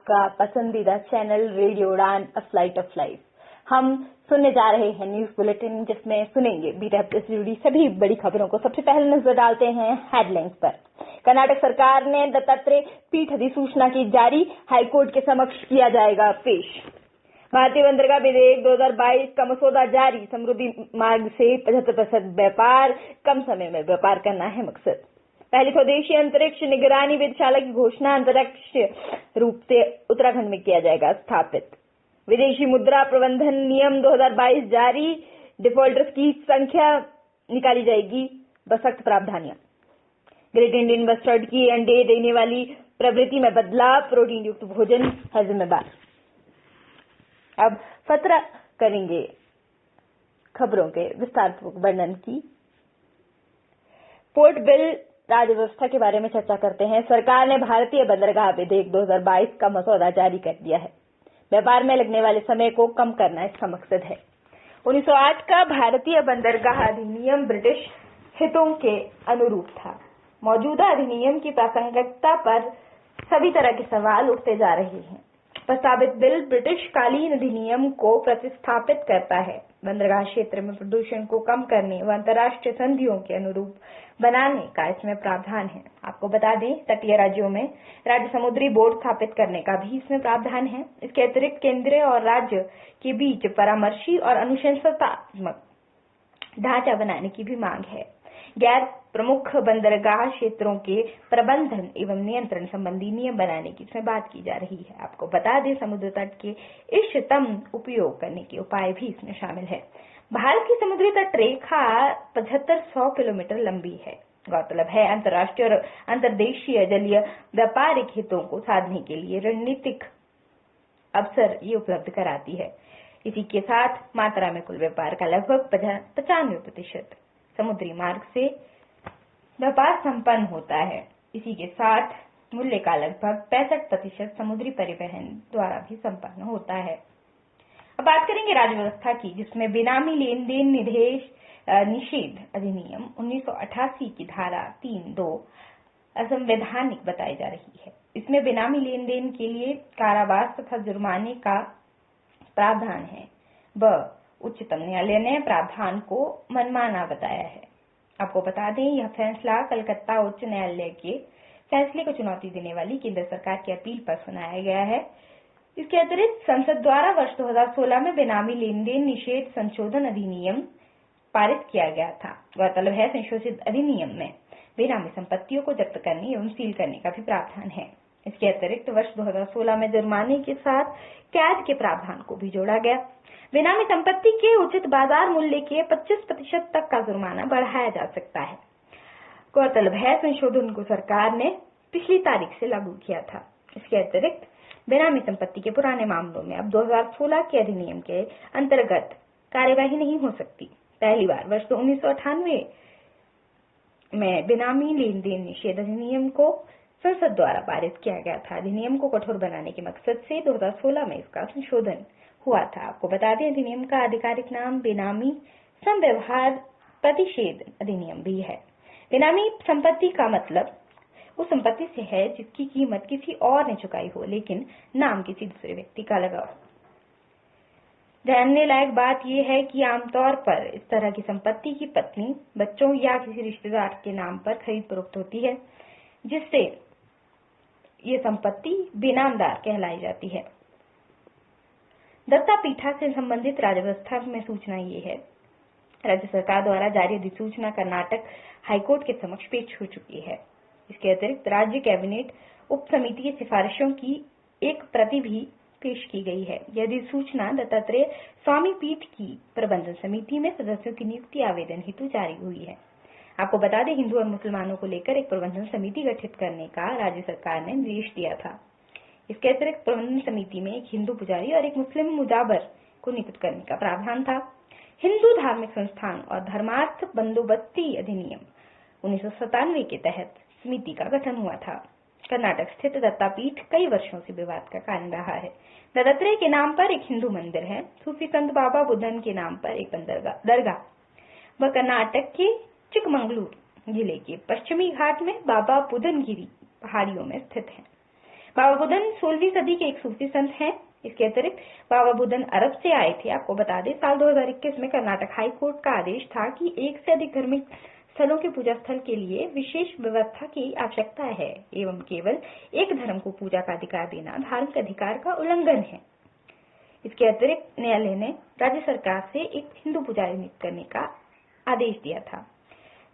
आपका पसंदीदा channel radio उड़ान अ फ्लाइट ऑफ लाइफ। हम सुनने जा रहे हैं न्यूज बुलेटिन, जिसमें सुनेंगे बीते हफ्ते से जुड़ी सभी बड़ी खबरों को। सबसे पहले नजर डालते हैं हेडलाइंस पर। कर्नाटक सरकार ने दत्तात्रेय पीठ अधिसूचना की जारी, हाईकोर्ट के समक्ष किया जाएगा पेश। भारतीय बंदरगाह विधेयक 2022 का मसौदा जारी, समृद्धि मार्ग से 75% व्यापार, कम समय में व्यापार करना है मकसद। पहली स्वदेशी अंतरिक्ष निगरानी वेधशाला की घोषणा, अंतरिक्ष रूप से उत्तराखंड में किया जाएगा स्थापित। विदेशी मुद्रा प्रबंधन नियम 2022 जारी, डिफॉल्टर्स की संख्या निकाली जाएगी, बसख्त प्रावधानियां। ग्रेट इंडियन बस्टर्ड की अंडे देने वाली प्रवृत्ति में बदलाव, प्रोटीन युक्त भोजन है जिम्मेदार। अब फतरा करेंगे खबरों के विस्तारपूर्वक वर्णन की। पोर्ट बिल राज्य व्यवस्था के बारे में चर्चा करते हैं। सरकार ने भारतीय बंदरगाह विधेयक 2022 का मसौदा जारी कर दिया है। व्यापार में लगने वाले समय को कम करना इसका मकसद है। 1908 का भारतीय बंदरगाह अधिनियम ब्रिटिश हितों के अनुरूप था। मौजूदा अधिनियम की प्रासंगिकता पर सभी तरह के सवाल उठते जा रहे हैं। प्रस्तावित बिल ब्रिटिश कालीन अधिनियम को प्रतिस्थापित करता है। बंदरगाह क्षेत्र में प्रदूषण को कम करने व अंतर्राष्ट्रीय संधियों के अनुरूप बनाने का इसमें प्रावधान है। आपको बता दें, तटीय राज्यों में राज्य समुद्री बोर्ड स्थापित करने का भी इसमें प्रावधान है। इसके अतिरिक्त केंद्र और राज्य के बीच परामर्शी और अनुशंसात्मक ढांचा बनाने की भी मांग है। गैर प्रमुख बंदरगाह क्षेत्रों के प्रबंधन एवं नियंत्रण संबंधी नियम बनाने की इसमें बात की जा रही है। आपको बता दें, समुद्र तट के इष्टतम उपयोग करने के उपाय भी इसमें शामिल है। भारत की समुद्री तट रेखा 7500 किलोमीटर लंबी है। गौरतलब है, अंतर्राष्ट्रीय और अंतर्देशीय जलीय व्यापारिक हितों को साधने के लिए रणनीतिक अवसर ये उपलब्ध कराती है। इसी के साथ मात्रा में कुल व्यापार का लगभग 95% समुद्री मार्ग से व्यापार संपन्न होता है। इसी के साथ मूल्य का लगभग 65% समुद्री परिवहन द्वारा भी संपन्न होता है। अब बात करेंगे राज्य व्यवस्था की, जिसमें बेनामी लेन देन निषेध अधिनियम 1988 की धारा 3(2) असंवैधानिक बताई जा रही है। इसमें बेनामी लेन देन के लिए कारावास तथा जुर्माने का प्रावधान है। उच्चतम न्यायालय ने प्रावधान को मनमाना बताया है। आपको बता दें, यह फैसला कलकत्ता उच्च न्यायालय के फैसले को चुनौती देने वाली केंद्र सरकार की अपील पर सुनाया गया है। इसके अतिरिक्त संसद द्वारा वर्ष 2016 में बेनामी लेन देन निषेध संशोधन अधिनियम पारित किया गया था। गौरतलब है, संशोधित अधिनियम में बेनामी संपत्तियों को जब्त करने एवं सील करने का भी प्रावधान है। इसके अतिरिक्त वर्ष 2016 में जुर्माने के साथ कैद के प्रावधान को भी जोड़ा गया। बेनामी संपत्ति के उचित बाजार मूल्य के 25% तक का जुर्माना बढ़ाया जा सकता है। गौरतलब है, संशोधन को सरकार ने पिछली तारीख से लागू किया था। इसके अतिरिक्त बेनामी संपत्ति के पुराने मामलों में अब 2016 के अधिनियम के अंतर्गत कार्यवाही नहीं हो सकती। पहली बार वर्ष 1998 में बेनामी लेन देन निषेध अधिनियम को संसद द्वारा पारित किया गया था। अधिनियम को कठोर बनाने के मकसद से 2016 में इसका संशोधन हुआ था। आपको बता दें, अधिनियम का आधिकारिक नाम बेनामी समव्यवहार प्रतिषेध अधिनियम भी है। बेनामी संपत्ति का मतलब उस संपत्ति से है जिसकी कीमत किसी और ने चुकाई हो, लेकिन नाम किसी दूसरे व्यक्ति का लगा हो। जानने लायक बात यह है कि आमतौर पर इस तरह की संपत्ति की पत्नी, बच्चों या किसी रिश्तेदार के नाम पर खरीद फरोख्त होती है, जिससे ये संपत्ति बेनामदार कहलाई जाती है। दत्ता पीठा से संबंधित राज्य व्यवस्था में सूचना ये है, राज्य सरकार द्वारा जारी अधिसूचना कर्नाटक हाईकोर्ट के समक्ष पेश हो चुकी है। इसके अतिरिक्त राज्य कैबिनेट उप समिति की सिफारिशों की एक प्रति भी पेश की गई है। यह अधिसूचना दत्तात्रेय स्वामी पीठ की प्रबंधन समिति में सदस्यों की नियुक्ति आवेदन हेतु जारी हुई है। आपको बता दें, हिंदू और मुसलमानों को लेकर एक प्रबंधन समिति गठित करने का राज्य सरकार ने निर्देश दिया था। इसके अतिरिक्त प्रबंधन समिति में एक हिंदू पुजारी और एक मुस्लिम मुजाबर को नियुक्त करने का प्रावधान था। हिंदू धार्मिक संस्थान और धर्मार्थ बंदोबस्ती अधिनियम 1997 के तहत समिति का गठन हुआ था। कर्नाटक स्थित दत्तापीठ कई वर्षों से विवाद का कारण रहा है। दत्तात्रेय के नाम पर एक हिंदू मंदिर है। सूफी संत बाबा बुदन के नाम पर एक दरगाह वह कर्नाटक के चिकमंगलूर जिले के पश्चिमी घाट में बाबा बुदनगिरी पहाड़ियों में स्थित है। बाबा बुदन 16वीं सदी के एक सूफी संत हैं। इसके अतिरिक्त बाबा बुदन अरब से आए थे। आपको बता दें, साल 2021 में कर्नाटक हाई कोर्ट का आदेश था कि एक से अधिक धार्मिक स्थलों के पूजा स्थल के लिए विशेष व्यवस्था की आवश्यकता है एवं केवल एक धर्म को पूजा का अधिकार देना धार्मिक अधिकार का उल्लंघन है। इसके अतिरिक्त न्यायालय ने राज्य सरकार से एक हिंदू पुजारी नियुक्त करने का आदेश दिया था।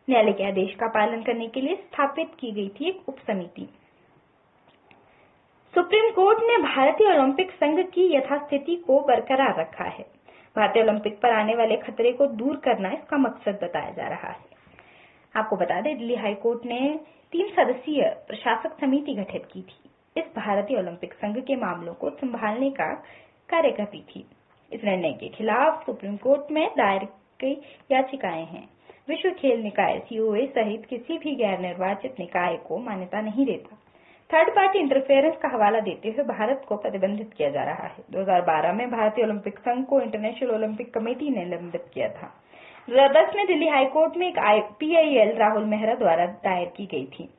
न्यायालय के आदेश का पालन करने के लिए स्थापित की गई थी एक उप समिति। सुप्रीम कोर्ट ने भारतीय ओलंपिक संघ की यथास्थिति को बरकरार रखा है। भारतीय ओलंपिक पर आने वाले खतरे को दूर करना इसका मकसद बताया जा रहा है। आपको बता दें, दिल्ली हाई कोर्ट ने 3 सदस्यीय प्रशासक समिति गठित की थी। इस भारतीय ओलंपिक संघ के मामलों को संभालने का कार्य करती थी। इस निर्णय के खिलाफ सुप्रीम कोर्ट में दायर कई याचिकाएं हैं। विश्व खेल निकाय COA सहित किसी भी गैर निर्वाचित निकाय को मान्यता नहीं देता। थर्ड पार्टी इंटरफेरेंस का हवाला देते हुए भारत को प्रतिबंधित किया जा रहा है। 2012 में भारतीय ओलंपिक संघ को इंटरनेशनल ओलंपिक कमेटी ने निलंबित किया था। 2010 में दिल्ली हाईकोर्ट में एक PIL राहुल मेहरा द्वारा दायर की गई थी।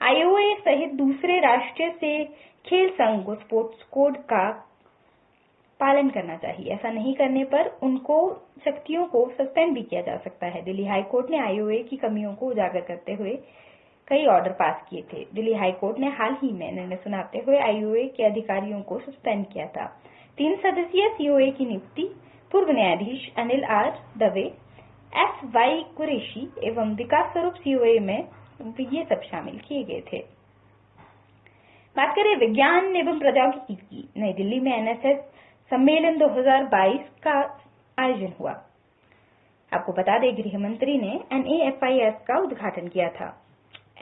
IOA सहित दूसरे राष्ट्रीय से खेल संघ को स्पोर्ट्स कोड का पालन करना चाहिए। ऐसा नहीं करने पर उनको शक्तियों को सस्पेंड भी किया जा सकता है। दिल्ली हाईकोर्ट ने IOA की कमियों को उजागर करते हुए कई ऑर्डर पास किए थे। दिल्ली हाईकोर्ट ने हाल ही में निर्णय सुनाते हुए IOA के अधिकारियों को सस्पेंड किया था। 3 सदस्यीय COA की नियुक्ति पूर्व न्यायाधीश अनिल R दवे, SY कुरैशी एवं विकास स्वरूप COA में ये सब शामिल किए गए थे। बात करें विज्ञान एवं प्रौद्योगिकी की। नई दिल्ली में NSS सम्मेलन 2022 का आयोजन हुआ। आपको बता दें, गृह मंत्री ने NAFIS का उद्घाटन किया था।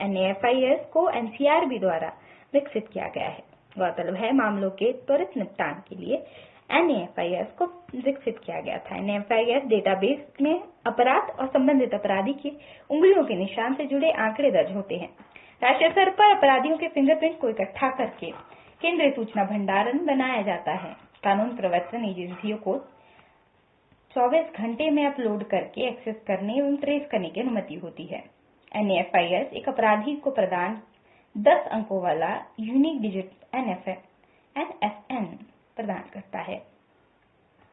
NAFIS को NCRB द्वारा विकसित किया गया है। गौरतलब है, मामलों के त्वरित निपटान के लिए NAFIS को विकसित किया गया था। NAFIS डेटाबेस में अपराध और संबंधित अपराधी की उंगलियों के निशान से जुड़े आंकड़े दर्ज होते हैं। राष्ट्रीय स्तर पर अपराधियों के फिंगरप्रिंट को इकट्ठा करके केंद्रीय सूचना भंडारण बनाया जाता है। कानून प्रवर्तन एजेंसियों को 24 घंटे में अपलोड करके एक्सेस करने एवं ट्रेस करने की अनुमति होती है। NAFIS एक अपराधी को प्रदान 10 अंकों वाला यूनिक डिजिट NFN प्रदान करता है।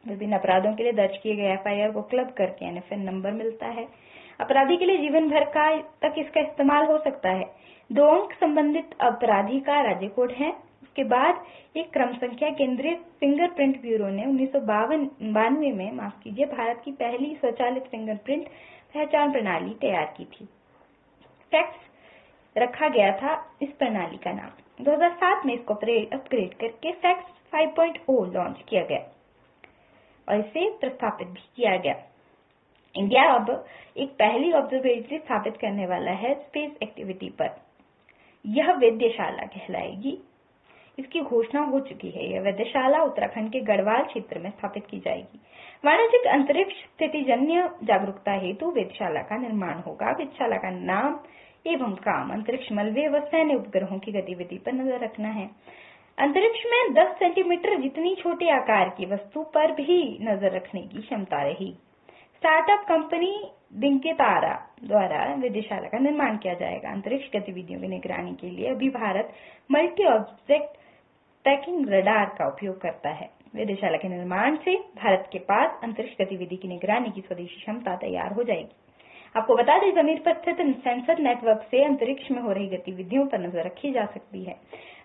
विभिन्न अपराधों के लिए दर्ज किए गए FIR को क्लब करके NFN नंबर मिलता है। अपराधी के लिए जीवन भर तक इसका इस्तेमाल हो सकता है। 2 अंक संबंधित अपराधी का राज्य कोड है। उसके बाद एक क्रम संख्या। केंद्रीय फिंगरप्रिंट ब्यूरो ने 1992 में भारत की पहली स्वचालित फिंगरप्रिंट पहचान प्रणाली तैयार की थी। फैक्स रखा गया था इस प्रणाली का नाम। 2007 में इसको अपग्रेड करके फैक्स 5.0 लॉन्च किया गया और इसे प्रस्थापित भी किया गया। इंडिया अब एक पहली ऑब्जर्वेटरी स्थापित करने वाला है स्पेस एक्टिविटी पर। यह वेधशाला कहलाएगी। इसकी घोषणा हो चुकी है। यह वेधशाला उत्तराखंड के गढ़वाल क्षेत्र में स्थापित की जाएगी। वाणिज्यिक अंतरिक्ष स्थितिजन्य जागरूकता हेतु वेधशाला का निर्माण होगा। वेधशाला का नाम एवं काम अंतरिक्ष मलबे व सैन्य उपग्रहों की गतिविधि पर नजर रखना है। अंतरिक्ष में 10 सेंटीमीटर जितनी छोटे आकार की वस्तु पर भी नजर रखने की क्षमता रहेगी। स्टार्टअप कंपनी दिंकेतारा द्वारा वेधशाला का निर्माण किया जाएगा। अंतरिक्ष गतिविधियों की निगरानी के लिए अभी Bharat multi object tracking radar का उपयोग करता है। वेधशाला के निर्माण से भारत के पास अंतरिक्ष गतिविधि की निगरानी की स्वदेशी क्षमता तैयार हो जाएगी। आपको बता दें, जमीन पर स्थित सेंसर नेटवर्क से अंतरिक्ष में हो रही गतिविधियों पर नजर रखी जा सकती है।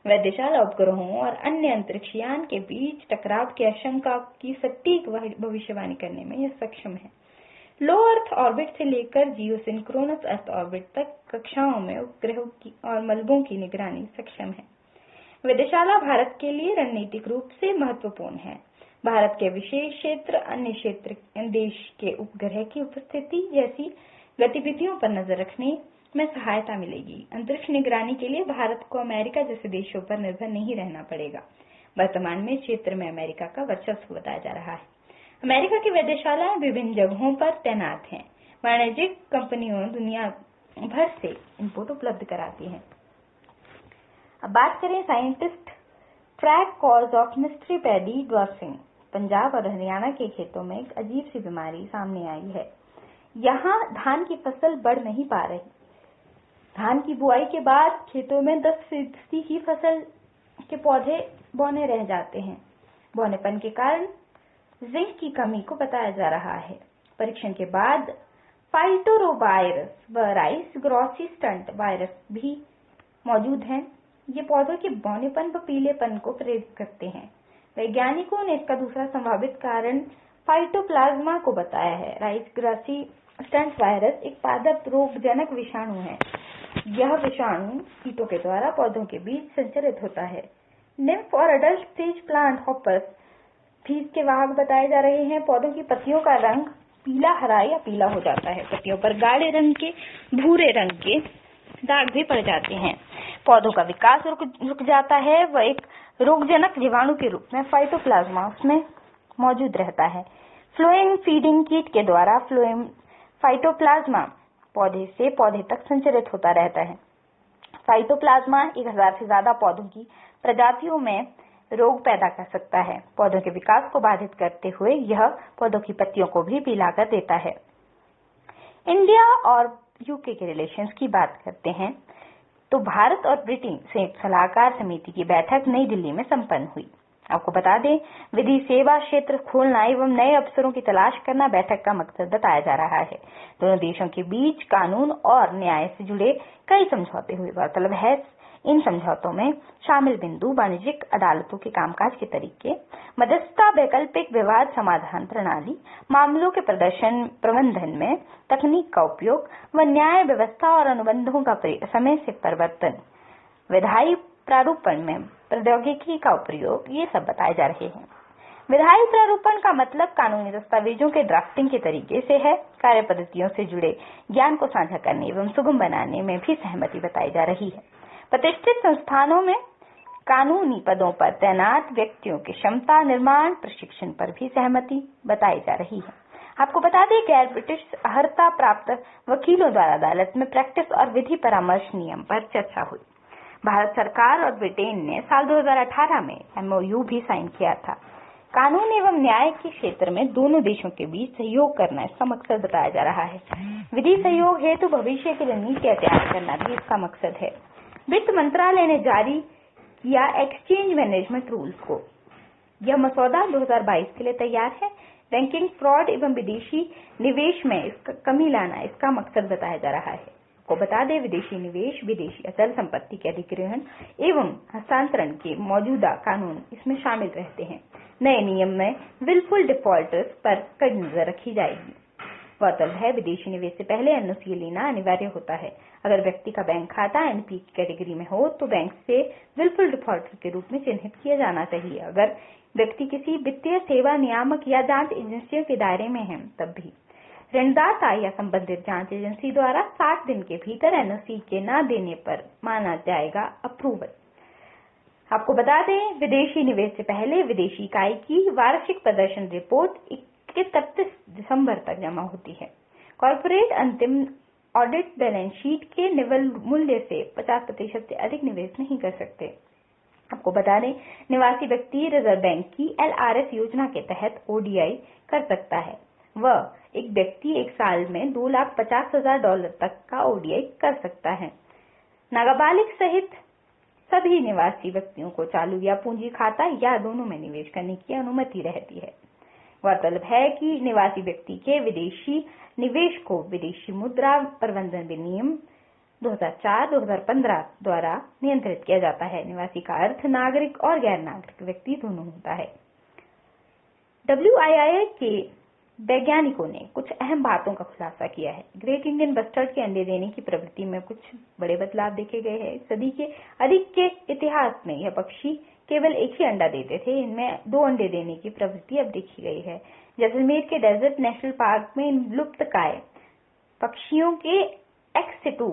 वेधशाला उपग्रहों और अन्य अंतरिक्षयान के बीच टकराव की आशंका की सटीक भविष्यवाणी करने में यह सक्षम है। लो अर्थ ऑर्बिट से लेकर जियोसिंक्रोनस अर्थ ऑर्बिट तक कक्षाओं में उपग्रहों की और मलबों की निगरानी सक्षम है। वेधशाला भारत के लिए रणनीतिक रूप से महत्वपूर्ण है। भारत के विशेष क्षेत्र, अन्य क्षेत्र, देश के उपग्रह की उपस्थिति जैसी गतिविधियों पर नजर रखने में सहायता मिलेगी। अंतरिक्ष निगरानी के लिए भारत को अमेरिका जैसे देशों पर निर्भर नहीं रहना पड़ेगा। वर्तमान में क्षेत्र में अमेरिका का वर्चस्व बताया जा रहा है। अमेरिका की वेधशालाएं विभिन्न जगहों पर तैनात हैं। वाणिज्यिक कंपनियों दुनिया भर से इनपुट उपलब्ध कराती हैं। अब बात करें scientist track cause of mystery paddy dwarfing. Punjab और हरियाणा के खेतों में एक अजीब सी बीमारी सामने आई है। यहाँ धान की फसल बढ़ नहीं पा रही। धान की बुआई के बाद खेतों में 10% ही फसल के पौधे बौने रह जाते हैं। बौनेपन के कारण जिंक की कमी को बताया जा रहा है। परीक्षण के बाद फाइटोरोवायरस व राइस ग्रॉसी स्टंट वायरस भी मौजूद हैं। ये पौधों के बौनेपन व पीलेपन को प्रेरित करते हैं। वैज्ञानिकों ने इसका दूसरा संभावित कारण फाइटोप्लाज्मा को बताया है। राइस ग्रॉसी स्टंट वायरस एक पादप रोगजनक विषाणु है। यह विषाणु कीटों के द्वारा पौधों के बीच संचरित होता है। निम्फ और अडल्ट स्टेज प्लांट हॉपर्स भी इसके वाहक बताए जा रहे हैं। पौधों की पत्तियों का रंग पीला, हरा या पीला हो जाता है। पत्तियों पर गाढ़े रंग के, भूरे रंग के दाग भी पड़ जाते हैं। पौधों का विकास रुक जाता है। वह एक रोगजनक जीवाणु के रूप में फाइटोप्लाज्मा उसमें मौजूद रहता है। फ्लोएम फीडिंग कीट के द्वारा फ्लोएम फाइटोप्लाज्मा पौधे से पौधे तक संचरित होता रहता है। फाइटोप्लाज्मा 1000 से ज्यादा पौधों की प्रजातियों में रोग पैदा कर सकता है। पौधों के विकास को बाधित करते हुए यह पौधों की पत्तियों को भी पीला कर देता है। इंडिया और यूके के रिलेशंस की बात करते हैं तो भारत और ब्रिटेन संयुक्त सलाहकार समिति की बैठक नई दिल्ली में संपन्न हुई। आपको बता दें, विधि सेवा क्षेत्र खोलना एवं नए अवसरों की तलाश करना बैठक का मकसद बताया जा रहा है। दोनों देशों के बीच कानून और न्याय से जुड़े कई समझौते हुए। वार्तालाप है इन समझौतों में शामिल बिंदु वाणिज्यिक अदालतों के कामकाज के तरीके, मध्यस्थता, वैकल्पिक विवाद समाधान प्रणाली, मामलों के प्रबंधन में तकनीक का उपयोग व न्याय व्यवस्था और अनुबंधों का समय से परिवर्तन, विधायी प्रारूपण में प्रौद्योगिकी का प्रयोग, ये सब बताए जा रहे हैं। विधायी प्रारूपण का मतलब कानूनी दस्तावेजों के ड्राफ्टिंग के तरीके से है। कार्य पद्धतियों से जुड़े ज्ञान को साझा करने एवं सुगम बनाने में भी सहमति बताई जा रही है। प्रतिष्ठित संस्थानों में कानूनी पदों पर तैनात व्यक्तियों की क्षमता निर्माण प्रशिक्षण पर भी सहमति बताई जा रही है। आपको बता दें, गैर ब्रिटिश अर्हता प्राप्त वकीलों द्वारा अदालत में प्रैक्टिस और विधि परामर्श नियम पर चर्चा हुई। भारत सरकार और ब्रिटेन ने साल 2018 में MOU भी साइन किया था। कानून एवं न्याय के क्षेत्र में दोनों देशों के बीच सहयोग करना इसका मकसद बताया जा रहा है। विधि सहयोग हेतु भविष्य के लिए नीति तैयार करना भी इसका मकसद है। वित्त मंत्रालय ने जारी किया एक्सचेंज मैनेजमेंट रूल्स को। यह मसौदा 2022 के लिए तैयार है। बैंकिंग फ्रॉड एवं विदेशी निवेश में कमी लाना इसका मकसद बताया जा रहा है। को बता दें, विदेशी निवेश, विदेशी अचल संपत्ति के अधिग्रहण एवं हस्तांतरण के मौजूदा कानून इसमें शामिल रहते हैं। नए नियम में विलफुल डिफॉल्टर्स पर कड़ी नजर रखी जाएगी। गौरतलब है, विदेशी निवेश से पहले NOC लेना अनिवार्य होता है। अगर व्यक्ति का बैंक खाता NPA की कैटेगरी में हो तो बैंक से विलफुल डिफॉल्टर के रूप में चिन्हित किया जाना चाहिए। अगर व्यक्ति किसी वित्तीय सेवा नियामक या जांच एजेंसियों के दायरे में है तब भी ऋणदाता या संबंधित जांच एजेंसी द्वारा 60 दिन के भीतर NOC के न देने पर माना जाएगा अप्रूवल। आपको बता दें, विदेशी निवेश से पहले विदेशी इकाई की वार्षिक प्रदर्शन रिपोर्ट 31 दिसंबर तक जमा होती है। कॉर्पोरेट अंतिम ऑडिट बैलेंस शीट के निवल मूल्य से 50% से अधिक निवेश नहीं कर सकते। आपको बता दें, निवासी व्यक्ति रिजर्व बैंक की LRS योजना के तहत ODI कर सकता है। वह एक व्यक्ति एक साल में $2,50,000 तक का ODI कर सकता है। नाबालिग सहित सभी निवासी व्यक्तियों को चालू या पूंजी खाता या दोनों में निवेश करने की अनुमति रहती है। गौरतलब है कि निवासी व्यक्ति के विदेशी निवेश को विदेशी मुद्रा प्रबंधन विनियम 2004-2015 द्वारा नियंत्रित किया जाता है। निवासी का अर्थ नागरिक और गैर नागरिक व्यक्ति दोनों होता है। WII के वैज्ञानिकों ने कुछ अहम बातों का खुलासा किया है। ग्रेट इंडियन बस्टर्ड के अंडे देने की प्रवृत्ति में कुछ बड़े बदलाव देखे गए हैं। सदी के अधिक के इतिहास में यह पक्षी केवल एक ही अंडा देते थे। इनमें 2 अंडे देने की प्रवृत्ति अब देखी गई है। जैसलमेर के डेजर्ट नेशनल पार्क में इन लुप्तकाय पक्षियों के एक्स सिटू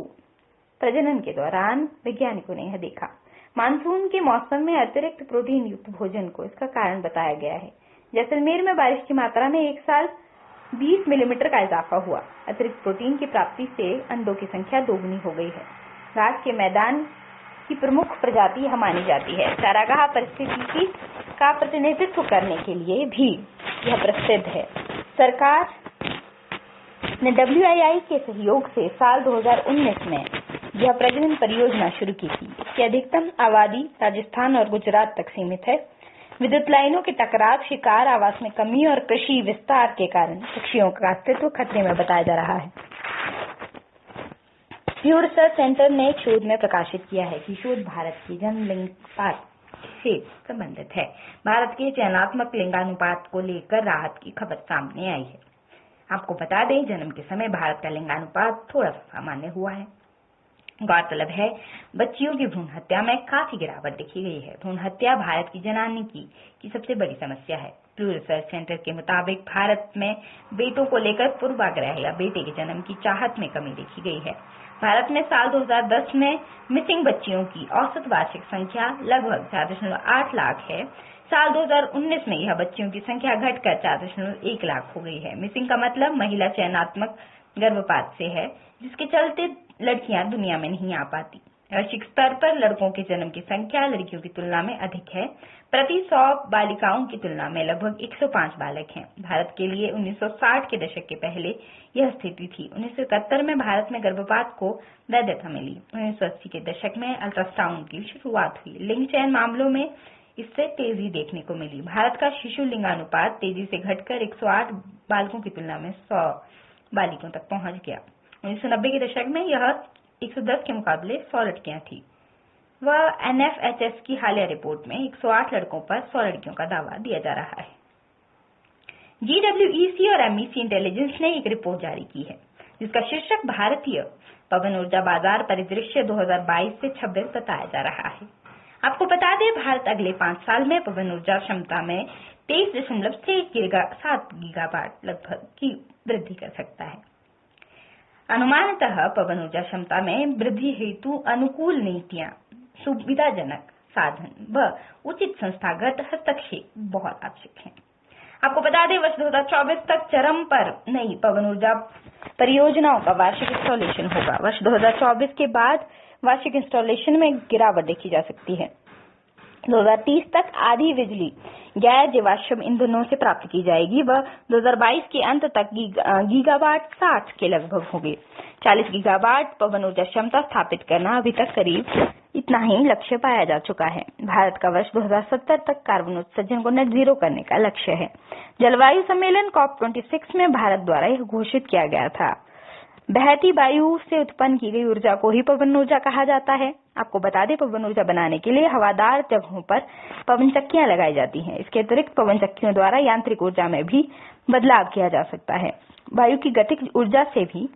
प्रजनन के दौरान वैज्ञानिकों ने यह देखा। मानसून के मौसम में अतिरिक्त प्रोटीन युक्त भोजन को इसका कारण बताया गया है। जैसलमेर में बारिश की मात्रा में एक साल 20 मिलीमीटर का इजाफा हुआ। अतिरिक्त प्रोटीन की प्राप्ति से अंडों की संख्या दोगुनी हो गई है। घास के मैदान की प्रमुख प्रजाति यह मानी जाती है। चारागाह परिस्थिति का प्रतिनिधित्व करने के लिए भी यह प्रसिद्ध है। सरकार ने WII के सहयोग से साल 2019 में यह प्रजनन परियोजना शुरू की थी। इसकी अधिकतम आबादी राजस्थान और गुजरात तक सीमित है। विद्युत लाइनों के टकराव, शिकार, आवास में कमी और कृषि विस्तार के कारण पक्षियों का अस्तित्व खतरे में बताया जा रहा है। प्यू रिसर्च सेंटर ने एक शोध में प्रकाशित किया है कि शोध भारत की जन्म लिंगानुपात से संबंधित है। भारत के चयनात्मक लिंगानुपात को लेकर राहत की खबर सामने आई है। आपको बता दें, जन्म के समय भारत का लिंगानुपात थोड़ा सा सामान्य हुआ है। गौरतलब है, बच्चियों की भ्रूण हत्या में काफी गिरावट देखी गई है। भ्रूण हत्या भारत की जनानिकी की सबसे बड़ी समस्या है। प्यू रिसर्च सेंटर के मुताबिक भारत में बेटों को लेकर पूर्वाग्रह या बेटे के जन्म की चाहत में कमी देखी गई है। भारत में साल 2010 में मिसिंग बच्चियों की औसत वार्षिक संख्या लगभग 4.8 लाख है। साल 2019 में यह बच्चियों की संख्या घटकर 4.1 लाख हो गई है। मिसिंग का मतलब महिला चयनात्मक गर्भपात से है, जिसके चलते लड़कियां दुनिया में नहीं आ पाती। वैश्विक स्तर पर लड़कों के जन्म की संख्या लड़कियों की तुलना में अधिक है। प्रति 100 बालिकाओं की तुलना में लगभग 105 बालक हैं। भारत के लिए 1960 के दशक के पहले यह स्थिति थी। 1971 में भारत में गर्भपात को वैधता मिली। 1980 के दशक में अल्ट्रासाउंड की शुरुआत हुई। लिंग चयन मामलों में इससे तेजी देखने को मिली। भारत का शिशु लिंगानुपात तेजी से घटकर 108 बालकों की तुलना में 100 बालिकों तक पहुंच गया। 1990 के दशक में यह 110 के मुकाबले 100 लड़कियां थी। वह NFHS की हालिया रिपोर्ट में 108 लड़कों पर 100 लड़कियों का दावा दिया जा रहा है। GWEC और MEC इंटेलिजेंस ने एक रिपोर्ट जारी की है, जिसका शीर्षक भारतीय पवन ऊर्जा बाजार परिदृश्य 2022 से 26 बताया जा रहा है। आपको बता दें, भारत अगले 5 साल में पवन ऊर्जा क्षमता में 23.7 गीगावाट लगभग की वृद्धि कर सकता है। अनुमानतः पवन ऊर्जा क्षमता में वृद्धि हेतु अनुकूल नीतियां, सुविधाजनक साधन व उचित संस्थागत हस्तक्षेप बहुत आवश्यक है। आपको बता दें, वर्ष 2024 तक चरम पर नई पवन ऊर्जा परियोजनाओं का वार्षिक इंस्टॉलेशन होगा। वर्ष 2024 के बाद वार्षिक इंस्टॉलेशन में गिरावट देखी जा सकती है। 2030 तक आधी बिजली गैर जीवाश्म ईंधनों से प्राप्त की जाएगी। वह 2022 के अंत तक गीगावाट 60 के लगभग होगी। 40 गीगावाट पवन ऊर्जा क्षमता स्थापित करना अभी तक करीब इतना ही लक्ष्य पाया जा चुका है। भारत का वर्ष 2070 तक कार्बन उत्सर्जन को नेट जीरो करने का लक्ष्य है। जलवायु सम्मेलन COP26 में भारत द्वारा यह घोषित किया गया था। बहती वायु से उत्पन्न की गई ऊर्जा को ही पवन ऊर्जा कहा जाता है। आपको बता दें, पवन ऊर्जा बनाने के लिए हवादार जगहों पर पवन चक्कियां लगाई जाती हैं। इसके अतिरिक्त पवन चक्कियों द्वारा यांत्रिक ऊर्जा में भी बदलाव किया जा सकता है। वायु की गतिज ऊर्जा से भी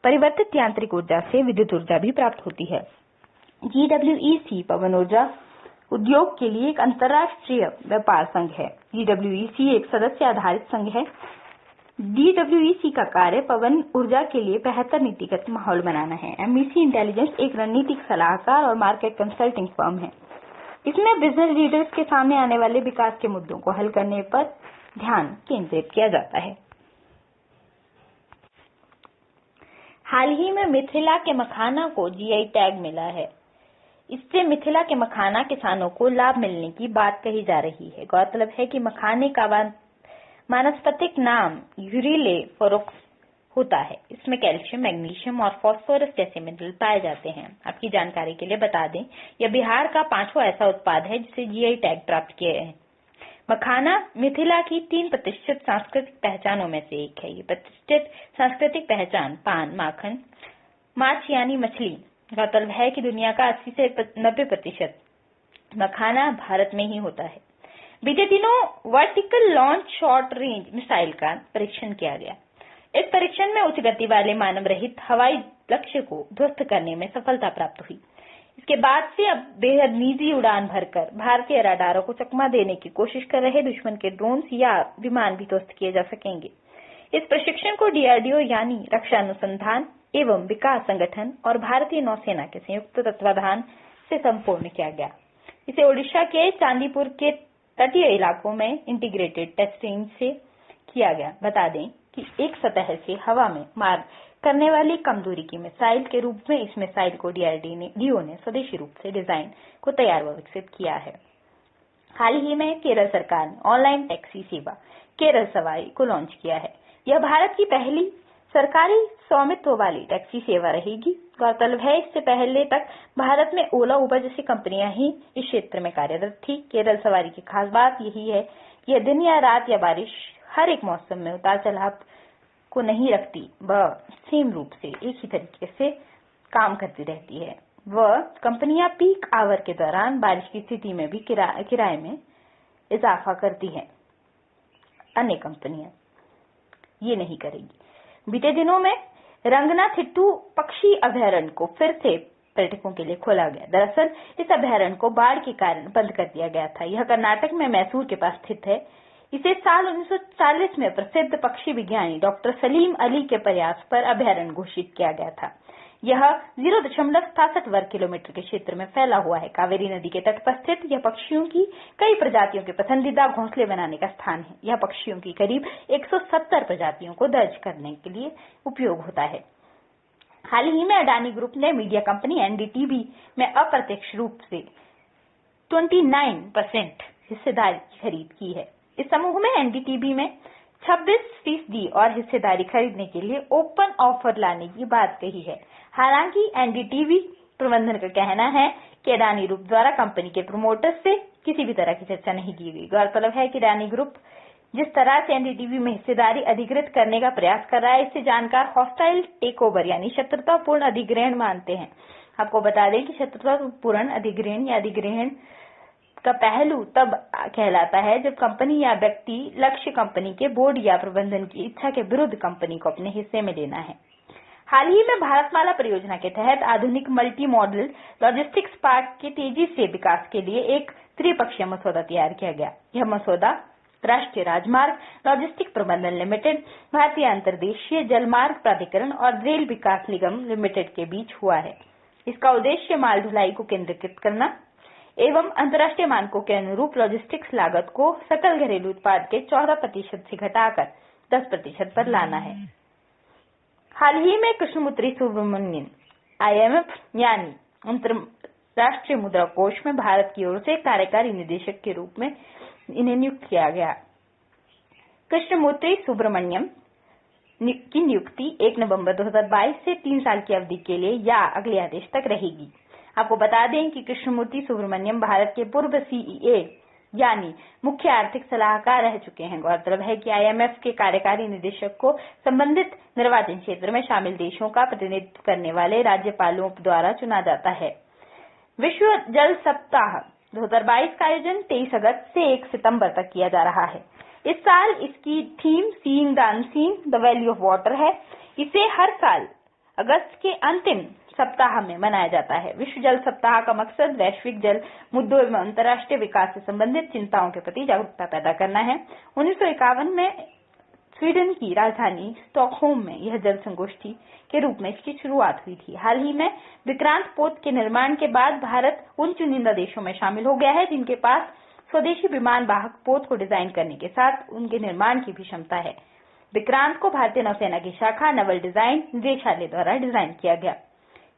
परिवर्तित यांत्रिक ऊर्जा से विद्युत ऊर्जा भी प्राप्त होती है। GWEC पवन ऊर्जा उद्योग के लिए एक अंतर्राष्ट्रीय व्यापार संघ है। GWEC एक सदस्य आधारित संघ है। GWEC का कार्य पवन ऊर्जा के लिए बेहतर नीतिगत माहौल बनाना है। MEC इंटेलिजेंस एक रणनीतिक सलाहकार और मार्केट कंसल्टिंग फर्म है। इसमें बिजनेस लीडर्स के सामने आने वाले विकास के मुद्दों को हल करने पर ध्यान केंद्रित किया जाता है। हाल ही में मिथिला के मखाना को GI टैग मिला है। इससे मिथिला के मखाना किसानों को लाभ मिलने की बात कही जा रही है। गौरतलब है कि मखाने का वानस्पतिक नाम यूरिले फोरोक्स होता है। इसमें कैल्शियम, मैग्नीशियम और फास्फोरस जैसे मिनरल पाए जाते हैं। आपकी जानकारी के लिए बता दें, यह बिहार का 5वां ऐसा उत्पाद है जिसे GI टैग प्राप्त किए हैं। मखाना मिथिला की 3 प्रतिष्ठित सांस्कृतिक पहचानों में से एक है। ये प्रतिष्ठित सांस्कृतिक पहचान पान, माखन, माछ यानी मछली। गौरतलब है कि दुनिया का 80 से 90% मखाना भारत में ही होता है। बीते दिनों vertical launch short range missile का परीक्षण किया गया। इस परीक्षण में उच्च गति वाले मानव रहित हवाई लक्ष्य को ध्वस्त करने में सफलता प्राप्त हुई। इसके बाद से अब बेहद निजी उड़ान भरकर भारतीय रडारों को चकमा देने की कोशिश कर रहे दुश्मन के ड्रोन या विमान भी ध्वस्त किए जा सकेंगे। इस प्रशिक्षण को DRDO यानी रक्षा अनुसंधान एवं विकास संगठन और भारतीय नौसेना के संयुक्त तत्वाधान से संपूर्ण किया गया। इसे ओडिशा के चांदीपुर के तटीय इलाकों में इंटीग्रेटेड टेस्ट रेंज से किया गया। बता दें कि एक सतह से हवा में मार करने वाली कम दूरी की मिसाइल के रूप में इस मिसाइल को DRDO ने स्वदेशी रूप से डिजाइन को तैयार व विकसित किया है। हाल ही में केरल सरकार ने ऑनलाइन टैक्सी सेवा केरल सवारी को लॉन्च किया है। यह भारत की पहली सरकारी स्वामित्व वाली टैक्सी सेवा रहेगी। गौरतलब है, इससे पहले तक भारत में ओला, उबर जैसी कंपनियां ही इस क्षेत्र में कार्यरत थी। केरल सवारी की खास बात यही है कि यह दिन या रात या बारिश हर एक मौसम में उतार चढ़ाव को नहीं रखती, वह सेम रूप से एक ही तरीके से काम करती रहती है। वह कंपनियां पीक आवर के दौरान बारिश की स्थिति में भी किराए में इजाफा करती है। अन्य कंपनियां ये नहीं करेगी। बीते दिनों में रंगनाथिट्टू पक्षी अभयारण्य को फिर से पर्यटकों के लिए खोला गया। दरअसल इस अभयारण्य को बाढ़ के कारण बंद कर दिया गया था। यह कर्नाटक में मैसूर के पास स्थित है। इसे साल 1940 में प्रसिद्ध पक्षी विज्ञानी डॉक्टर सलीम अली के प्रयास पर अभयारण्य घोषित किया गया था। यह 0.67 वर्ग किलोमीटर के क्षेत्र में फैला हुआ है। कावेरी नदी के तट पर स्थित यह पक्षियों की कई प्रजातियों के पसंदीदा घोंसले बनाने का स्थान है। यह पक्षियों की करीब 170 प्रजातियों को दर्ज करने के लिए उपयोग होता है। हाल ही में अडानी ग्रुप ने मीडिया कंपनी एनडीटीवी में अप्रत्यक्ष रूप से 29% हिस्सेदारी की खरीद की है। इस समूह में एनडीटीवी में 26% और हिस्सेदारी खरीदने के लिए ओपन ऑफर लाने की बात कही है। हालांकि एनडीटीवी प्रबंधन का कहना है कि अडानी ग्रुप द्वारा कंपनी के प्रमोटर्स से किसी भी तरह की चर्चा नहीं की गई। गौरतलब है कि अडानी ग्रुप जिस तरह से एनडीटीवी में हिस्सेदारी अधिकृत करने का प्रयास कर रहा है, इससे जानकार हॉस्टाइल टेकओवर यानी शत्रुतापूर्ण अधिग्रहण मानते हैं। आपको बता दें कि शत्रुतापूर्ण अधिग्रहण या अधिग्रहण का पहलू तब कहलाता है जब कंपनी या व्यक्ति लक्ष्य कंपनी के बोर्ड या प्रबंधन की इच्छा के विरुद्ध कंपनी को अपने हिस्से में लेना है। हाल ही में भारतमाला परियोजना के तहत आधुनिक मल्टी मॉडल लॉजिस्टिक्स पार्क के तेजी से विकास के लिए एक त्रिपक्षीय मसौदा तैयार किया गया। यह मसौदा राष्ट्रीय राजमार्ग लॉजिस्टिक प्रबंधन लिमिटेड, भारतीय अंतर्देशीय जलमार्ग प्राधिकरण और रेल विकास निगम लिमिटेड के बीच हुआ है। इसका उद्देश्य माल ढुलाई को केंद्रीकृत करना एवं अंतर्राष्ट्रीय मानकों के अनुरूप लॉजिस्टिक्स लागत को सकल घरेलू उत्पाद के 14% से घटाकर 10% पर लाना है। हाल ही में कृष्णमूर्ति सुब्रमण्यन IMF यानी अंतर्राष्ट्रीय मुद्रा कोष में भारत की ओर से कार्यकारी निदेशक के रूप में इन्हें नियुक्त किया गया। कृष्णमूर्ति सुब्रमण्यम की नियुक्ति 1 नवंबर 2022 से 3 साल की अवधि के लिए या अगले आदेश तक रहेगी। आपको बता दें कि कृष्णमूर्ति सुब्रमण्यम भारत के पूर्व CEA यानी मुख्य आर्थिक सलाहकार रह चुके हैं। गौरतलब है कि IMF के कार्यकारी निदेशक को संबंधित निर्वाचन क्षेत्र में शामिल देशों का प्रतिनिधित्व करने वाले राज्यपालों द्वारा चुना जाता है। विश्व जल सप्ताह 2022 का आयोजन 23 अगस्त से 1 सितंबर तक किया जा रहा है। इस साल इसकी theme seeing the unseen the value of water है। इसे हर साल अगस्त के अंतिम सप्ताह में मनाया जाता है। विश्व जल सप्ताह का मकसद वैश्विक जल मुद्दों एवं अंतर्राष्ट्रीय विकास से संबंधित चिंताओं के प्रति जागरूकता पैदा करना है। 1951 में स्वीडन की राजधानी स्टॉकहोम में यह जल संगोष्ठी के रूप में इसकी शुरुआत हुई थी। हाल ही में विक्रांत पोत के निर्माण के बाद भारत उन चुनिंदा देशों में शामिल हो गया है जिनके पास स्वदेशी विमान वाहक पोत को डिजाइन करने के साथ उनके निर्माण की भी क्षमता है। विक्रांत को भारतीय नौसेना की शाखा नवल डिजाइन निदेशालय द्वारा डिजाइन किया गया।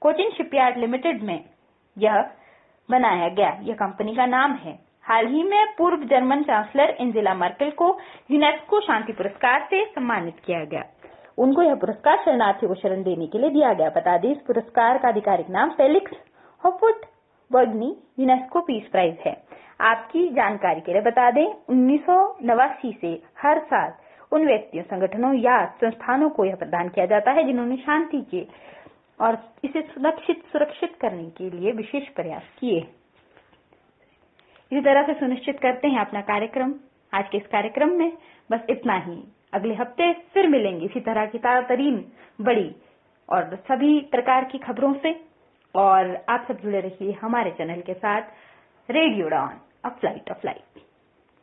कोचिन शिपयार्ड लिमिटेड में यह बनाया गया। यह कंपनी का नाम है। हाल ही में पूर्व जर्मन चांसलर एंजेला मर्केल को यूनेस्को शांति पुरस्कार से सम्मानित किया गया। उनको यह पुरस्कार शरणार्थियों को शरण देने के लिए दिया गया। बता दें, इस पुरस्कार का आधिकारिक नाम फेलिक्स हॉफवुड बर्गनी यूनेस्को पीस प्राइज है। आपकी जानकारी के लिए बता दें, 1989 से हर साल उन व्यक्तियों, संगठनों या संस्थानों को यह प्रदान किया जाता है जिन्होंने शांति के और इसे सुरक्षित करने के लिए विशेष प्रयास किए। इसी तरह से सुनिश्चित करते हैं अपना कार्यक्रम। आज के इस कार्यक्रम में बस इतना ही। अगले हफ्ते फिर मिलेंगे इसी तरह की ताज़ातरीन, बड़ी और सभी प्रकार की खबरों से। और आप सब जुड़े रहिए हमारे चैनल के साथ। Radio Don, a flight of life.